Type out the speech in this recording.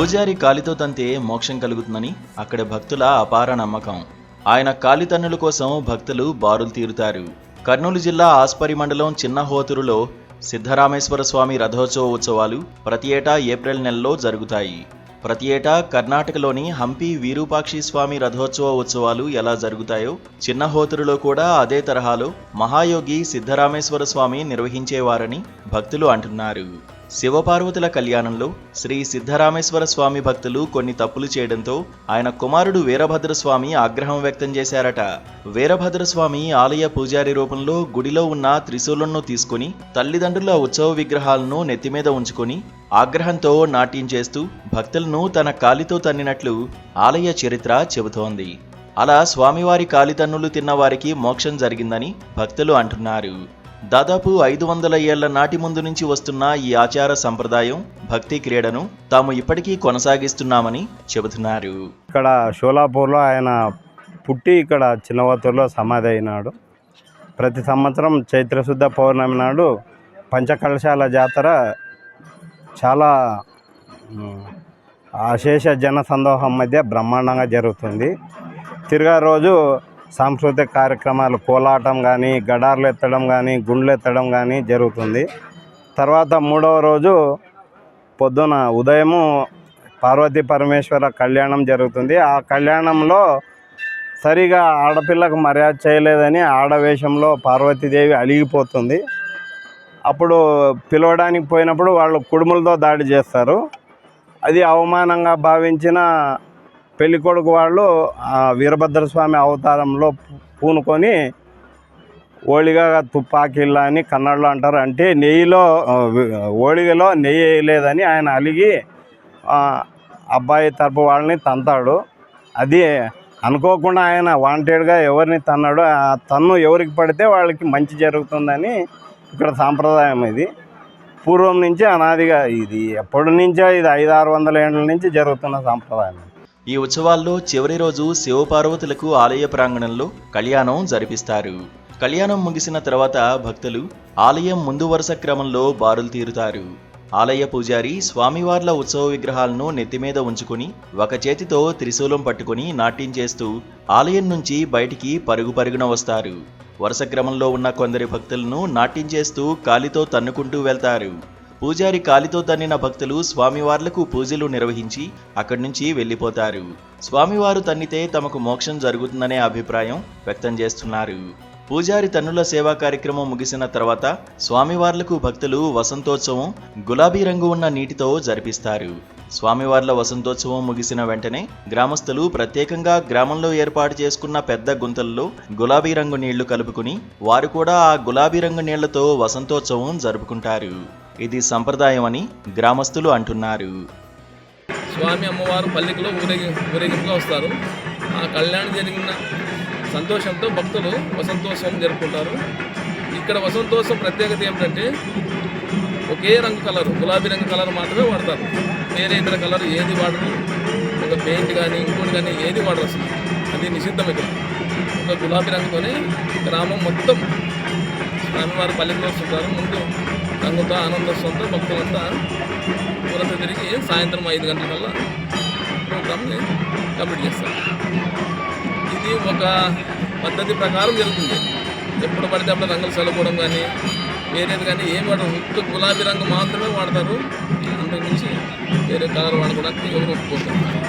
పూజారి కాలితో తంతే మోక్షం కలుగుతుందని అక్కడి భక్తుల అపార నమ్మకం. ఆయన కాలితన్నుల కోసం భక్తులు బారులు తీరుతారు. కర్నూలు జిల్లా ఆస్పరి మండలం చిన్న హోతురులో సిద్ధరామేశ్వర స్వామి రథోత్సవ ఉత్సవాలు ప్రతి ఏటా ఏప్రిల్ నెలలో జరుగుతాయి. ప్రతి ఏటా కర్ణాటకలోని హంపి వీరూపాక్షి స్వామి రథోత్సవ ఉత్సవాలు ఎలా జరుగుతాయో చిన్న హోతురులో కూడా అదే తరహాలో మహాయోగి సిద్ధరామేశ్వర స్వామి నిర్వహించేవారని భక్తులు అంటున్నారు. శివపార్వతుల కళ్యాణంలో శ్రీ సిద్ధరామేశ్వర స్వామి భక్తులు కొన్ని తప్పులు చేయడంతో ఆయన కుమారుడు వీరభద్రస్వామి ఆగ్రహం వ్యక్తం చేశారట. వీరభద్రస్వామి ఆలయ పూజారి రూపంలో గుడిలో ఉన్న త్రిశూలంను తీసుకుని తల్లిదండ్రుల ఉత్సవ విగ్రహాలను నెత్తిమీద ఉంచుకొని ఆగ్రహంతో నాట్యం చేస్తూ భక్తులను తన కాలితో తన్నినట్లు ఆలయ చరిత్ర చెబుతోంది. అలా స్వామివారి కాలితన్నులు తిన్న వారికి మోక్షం జరిగిందని భక్తులు అంటున్నారు. దాదాపు 500 ఏళ్ల నాటి ముందు నుంచి వస్తున్న ఈ ఆచార సంప్రదాయం, భక్తి క్రీడను తాము ఇప్పటికీ కొనసాగిస్తున్నామని చెబుతున్నారు. ఇక్కడ షోలాపూర్లో ఆయన పుట్టి ఇక్కడ చిన్నవతూరులో సమాధి అయినాడు. ప్రతి సంవత్సరం చైత్రశుద్ధ పౌర్ణమి నాడు పంచకలశాల జాతర చాలా అశేష జన సందోహం మధ్య బ్రహ్మాండంగా జరుగుతుంది. తిరుగా రోజు సాంస్కృతిక కార్యక్రమాలు, కోలాటం కానీ, గడార్లు ఎత్తడం కానీ, గుండ్లు ఎత్తడం కానీ జరుగుతుంది. తర్వాత మూడవ రోజు పొద్దున ఉదయము పార్వతీ పరమేశ్వర కళ్యాణం జరుగుతుంది. ఆ కళ్యాణంలో సరిగా ఆడపిల్లకు మర్యాద చేయలేదని ఆడవేషంలో పార్వతీదేవి అలిగిపోతుంది. అప్పుడు పిలవడానికి పోయినప్పుడు వాళ్ళు కుడుములతో దాడి చేస్తారు. అది అవమానంగా భావించిన పెళ్ళికొడుకు వాళ్ళు వీరభద్రస్వామి అవతారంలో పూనుకొని ఓళిగా తుపాకీల్లా అని కన్నడలో అంటారు. అంటే నెయ్యిలో ఓళిగలో నెయ్యి వేయలేదని ఆయన అలిగి అబ్బాయి తరపు వాళ్ళని తంతాడు. అది అనుకోకుండా ఆయన వాంటెడ్గా ఎవరిని తన్నాడు. ఆ తన్ను ఎవరికి పడితే వాళ్ళకి మంచి జరుగుతుందని ఇక్కడ సాంప్రదాయం. ఇది పూర్వం నుంచి అనాదిగా, ఇది ఎప్పటి నుంచో, ఇది 500-600 ఏళ్ళ నుంచి జరుగుతున్న సాంప్రదాయం. ఈ ఉత్సవాల్లో చివరి రోజు శివపార్వతులకు ఆలయ ప్రాంగణంలో కళ్యాణం జరిపిస్తారు. కళ్యాణం ముగిసిన తర్వాత భక్తులు ఆలయం ముందు వరుస క్రమంలో బారులు తీరుతారు. ఆలయ పూజారి స్వామివార్ల ఉత్సవ విగ్రహాలను నెత్తిమీద ఉంచుకుని ఒక చేతితో త్రిశూలం పట్టుకుని నాట్యం చేస్తూ ఆలయం నుంచి బయటికి పరుగున వస్తారు. వరుస క్రమంలో ఉన్న కొందరి భక్తులను నాట్యం చేస్తూ కాలితో తన్నుకుంటూ వెళ్తారు. పూజారి కాలితో తన్నిన భక్తులు స్వామివార్లకు పూజలు నిర్వహించి అక్కడి నుంచి వెళ్ళిపోతారు. స్వామివారు తన్నితే తమకు మోక్షం జరుగుతుందనే అభిప్రాయం వ్యక్తం చేస్తున్నారు. పూజారి తన్నుల సేవా కార్యక్రమం ముగిసిన తర్వాత స్వామివార్లకు భక్తులు వసంతోత్సవం గులాబీ రంగు ఉన్న నీటితో జరిపిస్తారు. స్వామివార్ల వసంతోత్సవం ముగిసిన వెంటనే గ్రామస్తులు ప్రత్యేకంగా గ్రామంలో ఏర్పాటు చేసుకున్న పెద్ద గుంతల్లో గులాబీ రంగు నీళ్లు కలుపుకుని వారు కూడా ఆ గులాబీ రంగు నీళ్లతో వసంతోత్సవం జరుపుకుంటారు. ఇది సంప్రదాయం అని గ్రామస్తులు అంటున్నారు. స్వామి అమ్మవారు పల్లికలో ఊరేగింపుగా వస్తారు. ఆ కళ్యాణం జరిగిన సంతోషంతో భక్తులు వసంతోత్సవం జరుపుకుంటారు. ఇక్కడ వసంతోత్సవం ప్రత్యేకత ఏమిటంటే ఒకే రంగు కలరు, గులాబీ రంగు కలర్ మాత్రమే వాడతారు. వేరే ఇతర కలర్ ఏది వాడరు. ఒక పెయింట్ కానీ ఇంకోటి కానీ ఏది వాడరు. అసలు అది నిషిద్ధం. ఇక్కడ ఒక గులాబీ రంగుతోనే గ్రామం మొత్తం స్వామివారు పల్లికలో వస్తుంటారు. ముందు రంగుతో ఆనందోత్సవంతో భక్తులంతా ఊరంతా తిరిగి సాయంత్రం 5 గంటల వల్ల ప్రోగ్రామ్ని కంప్లీట్ చేస్తారు. ఇది ఒక పద్ధతి ప్రకారం జరుగుతుంది. ఎప్పుడు పడితే అప్పుడు రంగులు చల్లుకోవడం కానీ వేరేది కానీ ఏం వాడరు. ఒక్క గులాబీ రంగు మాత్రమే వాడతారు. అంతకుమించి వేరే కలర్ వాడుకోవడానికి ఎవరు ఒప్పుకోతారు.